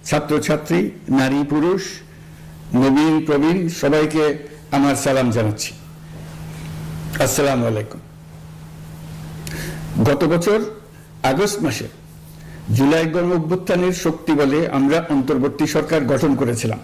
ছাত্রছাত্রী, নারী পুরুষ, নবীন প্রবীণ সবাইকে আমার সালাম জানাচ্ছি। আসসালামু আলাইকুম। গত বছর আগস্ট মাসে জুলাই গণ অভ্যুত্থানের শক্তি বলে আমরা অন্তর্বর্তী সরকার গঠন করেছিলাম।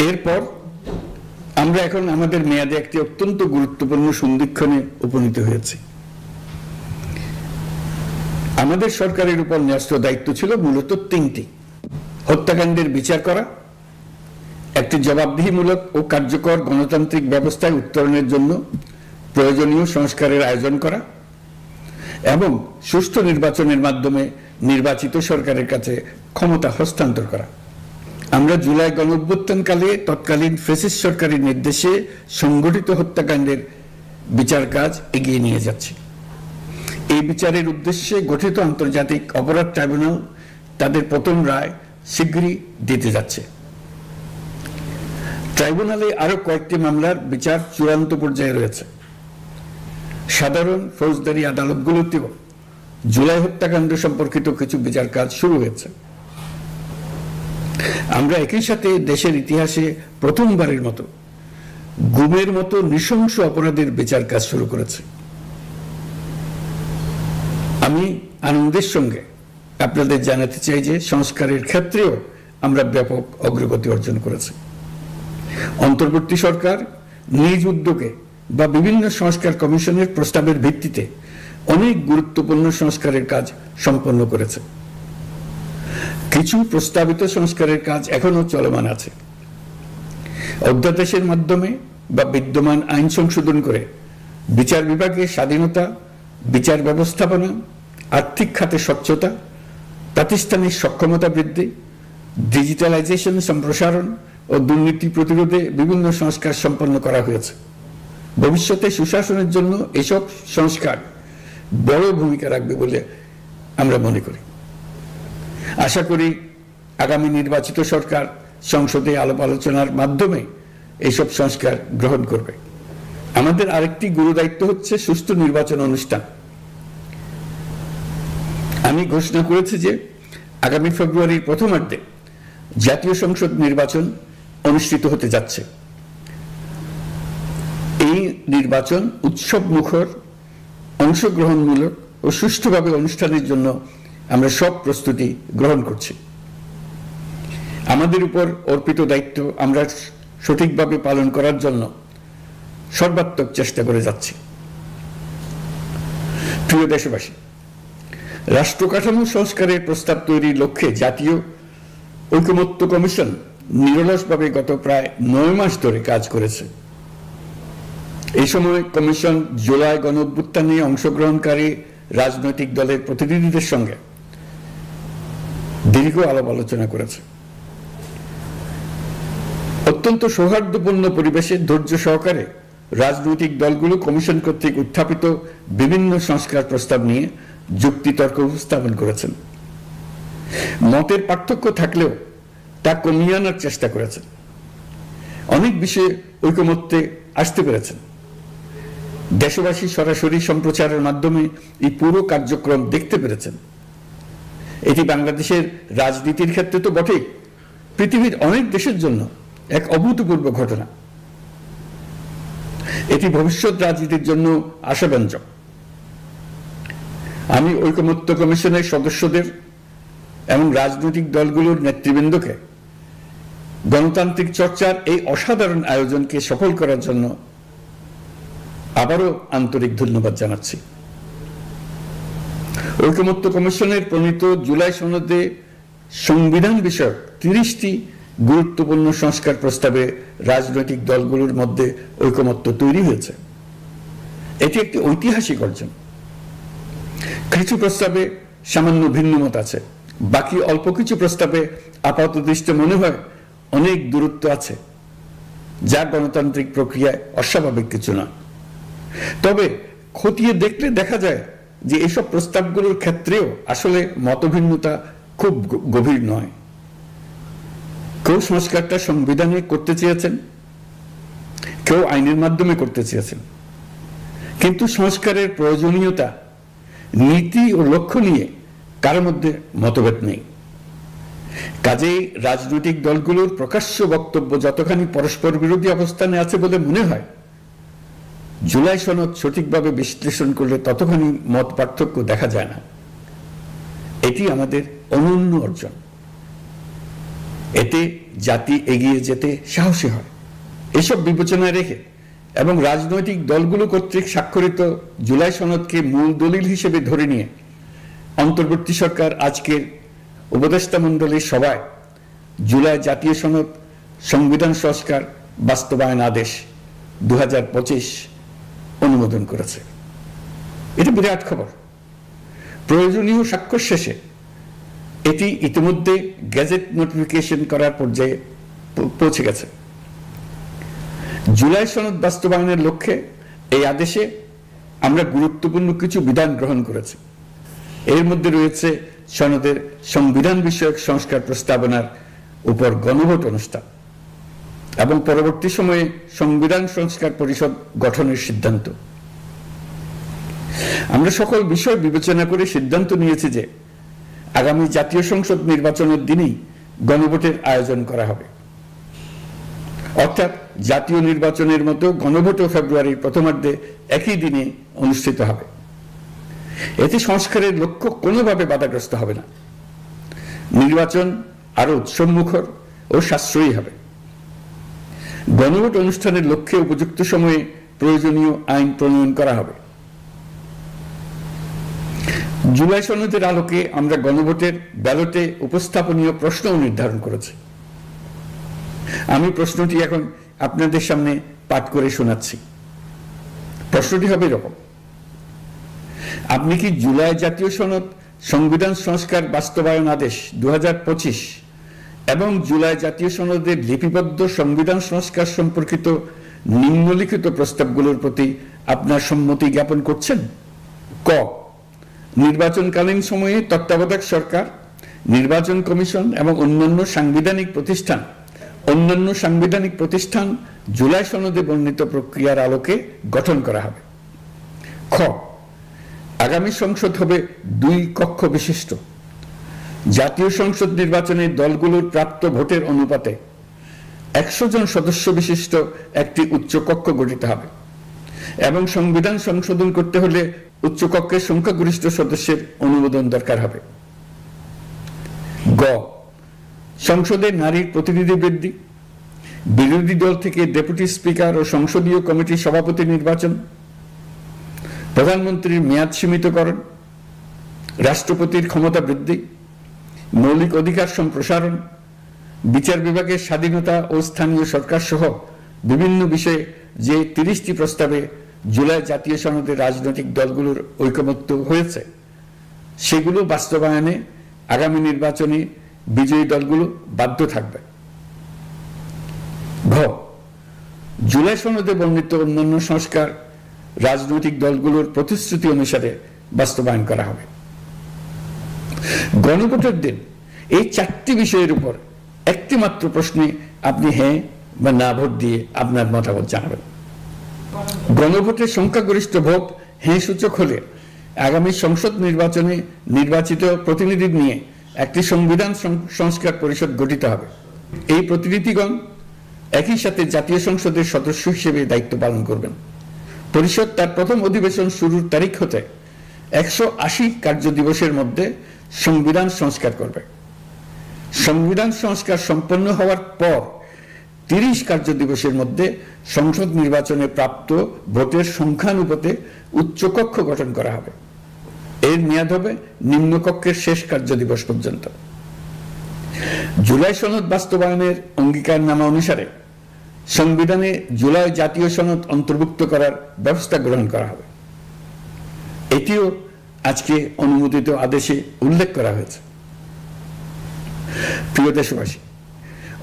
এরপর আমরা এখন আমাদের মেয়াদে একটি অত্যন্ত গুরুত্বপূর্ণ সন্ধিক্ষণে উপনীত হয়েছি। আমাদের সরকারের উপর ন্যস্ত দায়িত্ব ছিল মূলত তিনটি: হত্যাকাণ্ডের বিচার করা, একটি জবাবদিহিমূলক ও কার্যকর গণতান্ত্রিক ব্যবস্থায় উত্তরণের জন্য প্রয়োজনীয় সংস্কারের আয়োজন করা এবং সুষ্ঠু নির্বাচনের মাধ্যমে নির্বাচিত সরকারের কাছে ক্ষমতা হস্তান্তর করা। আমরা জুলাই গণ অভ্যুত্থানকালে তৎকালীন ফ্যাসিস্ট সরকারের নির্দেশে সংগঠিত হত্যাকাণ্ডের বিচার কাজ এগিয়ে নিয়ে যাচ্ছি। এই বিচারের উদ্দেশ্যে গঠিত আন্তর্জাতিক অপরাধ ট্রাইব্যুনাল তাদের প্রথম রায় শীঘ্রই দিতে যাচ্ছে। ট্রাইব্যুনালে আরো কয়েকটি মামলার বিচার চূড়ান্ত পর্যায়ে রয়েছে। সাধারণ ফৌজদারি আদালতগুলোতেও জুলাই হত্যাকাণ্ড সম্পর্কিত কিছু বিচার কাজ শুরু হয়েছে। আমরা একই সাথে দেশের ইতিহাসে প্রথমবারের মতো গুমের মতো নৃশংস অপরাধের বিচার কাজ শুরু করেছি। আমি আনন্দের সঙ্গে আপনাদের জানাতে চাই যে সংস্কারের ক্ষেত্রেও আমরা ব্যাপক অগ্রগতি অর্জন করেছি। অন্তর্বর্তী সরকার নিজ উদ্যোগে বা বিভিন্ন সংস্কার কমিশনের প্রস্তাবের ভিত্তিতে অনেক গুরুত্বপূর্ণ সংস্কারের কাজ সম্পন্ন করেছে। কিছু প্রস্তাবিত সংস্কারের কাজ এখনো চলমান আছে। অধ্যাদেশের মাধ্যমে বা বিদ্যমান আইন সংশোধন করে বিচার বিভাগের স্বাধীনতা, বিচার ব্যবস্থাপনা, আর্থিক খাতে স্বচ্ছতা, প্রাতিষ্ঠানিক সক্ষমতা বৃদ্ধি, ডিজিটালাইজেশন সম্প্রসারণ ও দুর্নীতি প্রতিরোধে বিভিন্ন সংস্কার সম্পন্ন করা হয়েছে। ভবিষ্যতে সুশাসনের জন্য এসব সংস্কার বড় ভূমিকা রাখবে বলে আমরা মনে করি। আশা করি আগামী নির্বাচিত সরকার সংসদে আলাপ আলোচনার মাধ্যমে এইসব সংস্কার গ্রহণ করবে। আমাদের আরেকটি গুরু দায়িত্ব হচ্ছে সুষ্ঠু নির্বাচন অনুষ্ঠান। আমি ঘোষণা করেছি যে আগামী ফেব্রুয়ারির প্রথমার্ধে জাতীয় সংসদ নির্বাচন অনুষ্ঠিত হতে যাচ্ছে। এই নির্বাচন উৎসব মুখর, অংশগ্রহণমূলক ও সুষ্ঠুভাবে অনুষ্ঠানের জন্য আমরা সব প্রস্তুতি গ্রহণ করছি। আমাদের উপর অর্পিত দায়িত্ব আমরা সঠিকভাবে পালন করার জন্য সর্বাত্মক চেষ্টা করে যাচ্ছি। প্রিয় দেশবাসী, রাষ্ট্র কাঠামো সংস্কারের প্রস্তাব তৈরির লক্ষ্যে জাতীয় ঐকমত্য কমিশন নিরলসভাবে গত প্রায় 9 মাস ধরে কাজ করেছে। এই সময় কমিশন জুলাই গণ অভ্যুত্থানে অংশগ্রহণকারী রাজনৈতিক দলের প্রতিনিধিদের সঙ্গে দীর্ঘ আলাপ আলোচনা করেছে। অত্যন্ত সৌহার্দ্যপূর্ণ পরিবেশে ধৈর্য সহকারে রাজনৈতিক দলগুলো কমিশন কর্তৃক উত্থাপিত বিভিন্ন সংস্কার প্রস্তাব নিয়ে যুক্তিতর্ক উপস্থাপন করেছেন। মতের পার্থক্য থাকলেও তা কমিয়ে আনার চেষ্টা করেছেন। অনেক বিষয়ে ঐকমত্যে আসতে পেরেছেন। দেশবাসী সরাসরি সম্প্রচারের মাধ্যমে এই পুরো কার্যক্রম দেখতে পেরেছেন। এটি বাংলাদেশের রাজনীতির ক্ষেত্রে তো বটেই, পৃথিবীর অনেক দেশের জন্য এক অভূতপূর্ব ঘটনা। এটি ভবিষ্যৎ রাজনীতির জন্য আশাব্যঞ্জক। আমি ঐকমত্য কমিশনের সদস্যদের এবং রাজনৈতিক দলগুলোর নেতৃবৃন্দকে গণতান্ত্রিক চর্চার এই অসাধারণ আয়োজনকে সফল করার জন্য আবারও আন্তরিক ধন্যবাদ জানাচ্ছি। ঐকমত্য কমিশনের প্রণীত জুলাই সনদে সংবিধান বিষয়ক 30টি গুরুত্বপূর্ণ সংস্কার প্রস্তাবে রাজনৈতিক দলগুলোর মধ্যে ঐকমত্য তৈরি হয়েছে। এটি একটি ঐতিহাসিক অর্জন। কিছু প্রস্তাবে সামান্য ভিন্নমত আছে, বাকি অল্প কিছু প্রস্তাবে আপাতদৃষ্টে মনে হয় অনেক দূরত্ব আছে, যা গণতান্ত্রিক প্রক্রিয়ায় অস্বাভাবিক কিছু না। তবে খতিয়ে দেখলে দেখা যায় যে এসব প্রস্তাবগুলোর ক্ষেত্রেও আসলে মতভিন্নতা খুব গভীর নয়। কেউ সংস্কারটা সংবিধানে করতে চেয়েছেন, কেউ আইনের মাধ্যমে করতে চেয়েছেন, কিন্তু সংস্কারের প্রয়োজনীয়তা, নীতি ও লক্ষ্য নিয়ে কারোর মধ্যে মতভেদ নেই। কাজেই রাজনৈতিক দলগুলোর প্রকাশ্য বক্তব্য যতখানি পরস্পর বিরোধী অবস্থানে আছে বলে মনে হয়, জুলাই সনদ সঠিকভাবে বিশ্লেষণ করলে ততখানি মত পার্থক্য দেখা যায় না। এটি আমাদের অনন্য অর্জন। এতে জাতি এগিয়ে যেতে সাহসী হয়। এসব বিবেচনায় রেখে এবং রাজনৈতিক দলগুলো কর্তৃক স্বাক্ষরিত জুলাই সনদকে মূল দলিল হিসেবে ধরে নিয়ে অন্তর্বর্তী সরকার আজকের উপদেষ্টা মণ্ডলীর সভায় জুলাই জাতীয় সনদ সংবিধান সংস্কার বাস্তবায়ন আদেশ 2025 অনুমোদন করেছে। এটা বিরাট খবর। প্রয়োজনীয় স্বাক্ষর শেষে এটি ইতিমধ্যে গেজেট নোটিফিকেশন করার পর্যায়ে পৌঁছে গেছে। জুলাই সনদ বাস্তবায়নের লক্ষ্যে এই আদেশে আমরা গুরুত্বপূর্ণ কিছু বিধান গ্রহণ করেছি। এর মধ্যে রয়েছে সনদের সংবিধান বিষয়ক সংস্কার প্রস্তাবনার উপর গণভোট অনুষ্ঠান এবং পরবর্তী সময়ে সংবিধান সংস্কার পরিষদ গঠনের সিদ্ধান্ত। আমরা সকল বিষয় বিবেচনা করে সিদ্ধান্ত নিয়েছি যে আগামী জাতীয় সংসদ নির্বাচনের দিনেই গণভোটের আয়োজন করা হবে, অর্থাৎ জাতীয় নির্বাচনের মতো গণভোটও ফেব্রুয়ারির প্রথমার্ধে একই দিনে অনুষ্ঠিত হবে। এতে সংস্কারের লক্ষ্য কোনোভাবে বাধাগ্রস্ত হবে না। নির্বাচন আরো উৎসবমুখর ও সাশ্রয়ী হবে। গণভোট অনুষ্ঠানের লক্ষ্যে উপযুক্ত সময়ে প্রয়োজনীয় আইন প্রণয়ন করা হবে। জুলাই সনদের আলোকে আমরা গণভোটের ব্যালটে উপস্থাপনীয় প্রশ্নও নির্ধারণ করেছি। আমি প্রশ্নটি এখন আপনাদের সামনে পাঠ করে শোনাচ্ছি। প্রশ্নটি হবে এরকম: আপনি কি জুলাই জাতীয় সনদ সংবিধান সংস্কার বাস্তবায়ন আদেশ 2025 এবং জুলাই জাতীয় সনদের লিপিবদ্ধ সংবিধান সংস্কার সম্পর্কিত নিম্নলিখিত প্রস্তাবগুলোর প্রতি আপনার সম্মতি জ্ঞাপন করছেন? ক, নির্বাচনকালীন সময়ে তত্ত্বাবধায়ক সরকার, নির্বাচন কমিশন এবং অন্যান্য সাংবিধানিক প্রতিষ্ঠান জুলাই সনদে বর্ণিত প্রক্রিয়ার আলোকে গঠন করা হবে। খ, আগামী সংসদ হবে 2 কক্ষ বিশিষ্ট। জাতীয় সংসদ নির্বাচনে দলগুলোর প্রাপ্ত ভোটের অনুপাতে 100 জন সদস্য বিশিষ্ট একটি উচ্চকক্ষ গঠিত হবে এবং সংবিধান সংশোধন করতে হলে উচ্চকক্ষের সংখ্যাগরিষ্ঠ সদস্যের অনুমোদন দরকার হবে। গ, সংসদে নারীর প্রতিনিধি বৃদ্ধি, বিরোধী দল থেকে ডেপুটি স্পিকার ও সংসদীয় কমিটির সভাপতি নির্বাচন, প্রধানমন্ত্রীর মেয়াদ সীমিতকরণ, রাষ্ট্রপতির ক্ষমতা বৃদ্ধি, মৌলিক অধিকার সম্প্রসারণ, বিচার বিভাগের স্বাধীনতা ও স্থানীয় সরকার সহ বিভিন্ন বিষয়ে যে 30টি প্রস্তাবে জুলাই জাতীয় সনদে রাজনৈতিক দলগুলোর ঐকমত্য হয়েছে, সেগুলো বাস্তবায়নে আগামী নির্বাচনে বিজয়ী দলগুলো বাধ্য থাকবে। ঘ, জুলাই সনদে বর্ণিত অন্যান্য সংস্কার রাজনৈতিক দলগুলোর প্রতিশ্রুতি অনুসারে বাস্তবায়ন করা হবে। গণভোটের দিন এই 4টি বিষয়ের উপর একটি মাত্র প্রশ্নে আপনি হ্যাঁ বা না ভোট দিয়ে আপনার মতামত জানাবেন। গণভোটের সংখ্যাগরিষ্ঠ ভোট হ্যাঁ সূচক হলে আগামী সংসদ নির্বাচনে নির্বাচিত প্রতিনিধি নিয়ে একটি সংবিধান সংস্কার পরিষদ গঠিত হবে। এই প্রতিনিধিগণ একই সাথে জাতীয় সংসদের সদস্য হিসেবে দায়িত্ব পালন করবেন। পরিষদ তার প্রথম অধিবেশন শুরুর তারিখ হতে 180 কার্য দিবসের মধ্যে সংবিধান সংস্কার করবে। সংবিধান সংস্কার সম্পন্ন হওয়ার পর 30 কার্য দিবসের মধ্যে সংসদ নির্বাচনে প্রাপ্ত ভোটের সংখ্যানুপাতে উচ্চকক্ষ গঠন করা হবে। এর মেয়াদ হবে নিম্নকক্ষের শেষ কার্য দিবস পর্যন্ত। জুলাই সনদ বাস্তবায়নের অঙ্গীকারনামা অনুসারে সংবিধানে জুলাই জাতীয় সনদ অন্তর্ভুক্ত করার ব্যবস্থা গ্রহণ করা হবে। এটিও আজকে অনুমোদিত আদেশে উল্লেখ করা হয়েছে। প্রিয় দেশবাসী,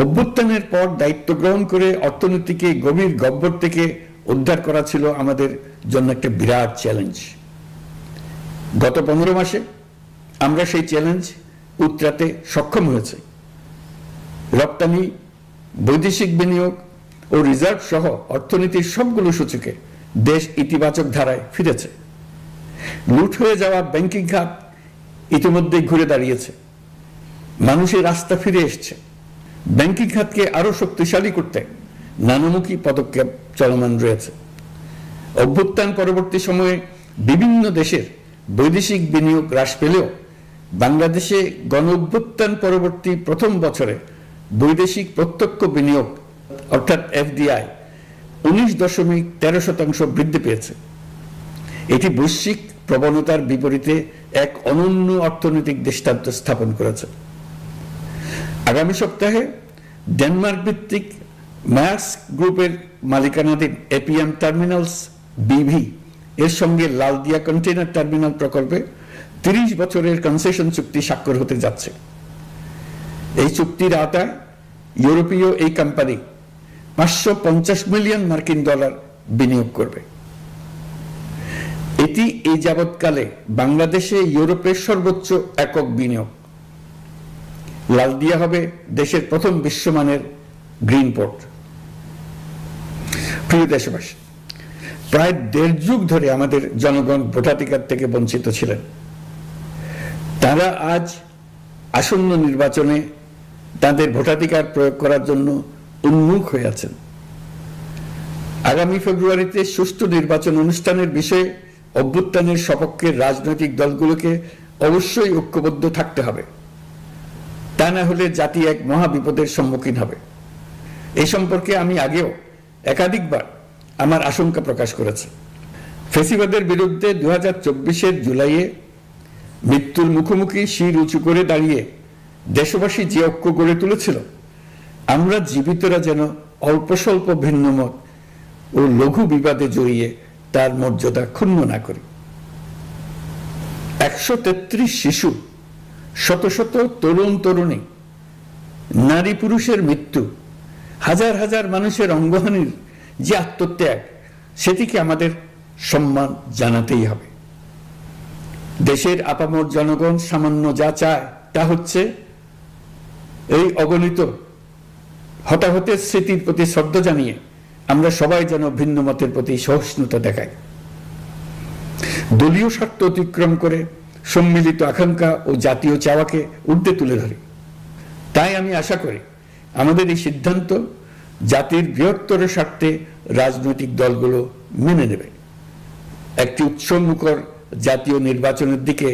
অভ্যুত্থানের পর দায়িত্ব গ্রহণ করে অর্থনীতিকে গভীর গহ্বর থেকে উদ্ধার করা ছিল আমাদের জন্য একটা বিরাট চ্যালেঞ্জ। গত 15 মাসে আমরা সেই চ্যালেঞ্জ উতরাতে সক্ষম হয়েছে। রপ্তানি, বৈদেশিক বিনিয়োগ ও রিজার্ভ সহ অর্থনীতির সবগুলো সূচকে দেশ ইতিবাচক ধারায় ফিরেছে। লুট হয়ে যাওয়া ব্যাংকিং খাত ইতিমধ্যেই ঘুরে দাঁড়িয়েছে, মানুষের আস্থা ফিরে এসছে। ব্যাংকিং খাতকে আরো শক্তিশালী করতে নানামুখী পদক্ষেপ চলমান রয়েছে। অভ্যুত্থান পরবর্তী সময়ে বিভিন্ন দেশের বৈদেশিক বিনিয়োগ হ্রাস পেলেও বাংলাদেশে গণ অভ্যুত্থান পরবর্তী প্রথম বছরে বৈদেশিক প্রত্যক্ষ বিনিয়োগ অর্থাৎ এফডিআই 19.13% বৃদ্ধি পেয়েছে। এটি বৈশ্বিক প্রবণতার বিপরীতে এক অনন্য অর্থনৈতিক দৃষ্টান্ত স্থাপন করেছে। আগামী সপ্তাহে ডেনমার্ক ভিত্তিক মায়ার্স গ্রুপের মালিকানাধীন এপিএম টার্মিনালস বিভি এর সঙ্গে লালদিয়া কন্টেইনার টার্মিনাল প্রকল্পে 30 বছরের কনসেশন চুক্তি স্বাক্ষর হতে যাচ্ছে। এই চুক্তির আওতায় ইউরোপীয় এই কোম্পানি $550 মিলিয়ন বিনিয়োগ করবে। এটি এই যাবৎকালে বাংলাদেশে ইউরোপের সর্বোচ্চ একক বিনিয়োগ। লালদিয়া হবে দেশের প্রথম বিশ্বমানের গ্রিন পোর্ট। প্রিয় দেশবাসী, প্রায় 1.5 যুগ ধরে আমাদের জনগণ ভোটাধিকার থেকে বঞ্চিত ছিলেন। তারা আজ আসন্ন নির্বাচনে তাদের ভোটাধিকার প্রয়োগ করার জন্য উন্মুখ হয়ে আছেন। আগামী ফেব্রুয়ারিতে সুষ্ঠু নির্বাচন অনুষ্ঠানের বিষয়ে অভ্যুত্থানের সপক্ষের রাজনৈতিক দলগুলোকে অবশ্যই ঐক্যবদ্ধ থাকতে হবে। তা না হলে জাতি এক মহা বিপদের সম্মুখীন হবে। এই সম্পর্কে আমি আগেও একাধিকবার আমার আশঙ্কা প্রকাশ করেছি। ফ্যাসিবাদের বিরুদ্ধে 2024-এর জুলাইয়ে মৃত্যুর মুখোমুখি শির উঁচু করে দাঁড়িয়ে দেশবাসী যে ঐক্য গড়ে তুলেছিল, আমরা জীবিতরা যেন অল্প স্বল্প ভিন্নমত ও লঘু বিবাদে জড়িয়ে তার মর্যাদা ক্ষুণ্ণ না করি। 133 শিশু, শত শত তরুণ তরুণী, নারী পুরুষের মৃত্যু, হাজার হাজার মানুষের অঙ্গহানির যে আত্মত্যাগ, সেটিকে আমাদের সম্মান জানাতেই হবে। দেশের আপামর জনগণ সামান্য যা চায় তা হচ্ছে এই অগণিত হতাহতের স্মৃতির প্রতি শ্রদ্ধা জানিয়ে আমরা সবাই যেন ভিন্ন মতের প্রতি সহিষ্ণুতা দেখাই, দলীয় স্বার্থ অতিক্রম করে সম্মিলিত আকাঙ্ক্ষা ও জাতীয় চাওয়াকে ঊর্ধ্বে তুলে ধরি। তাই আমি আশা করি আমাদের এই সিদ্ধান্ত জাতির বৃহত্তর স্বার্থে রাজনৈতিক দলগুলো মেনে নেবে। একটি উৎসবমুখর জাতীয় নির্বাচনের দিকে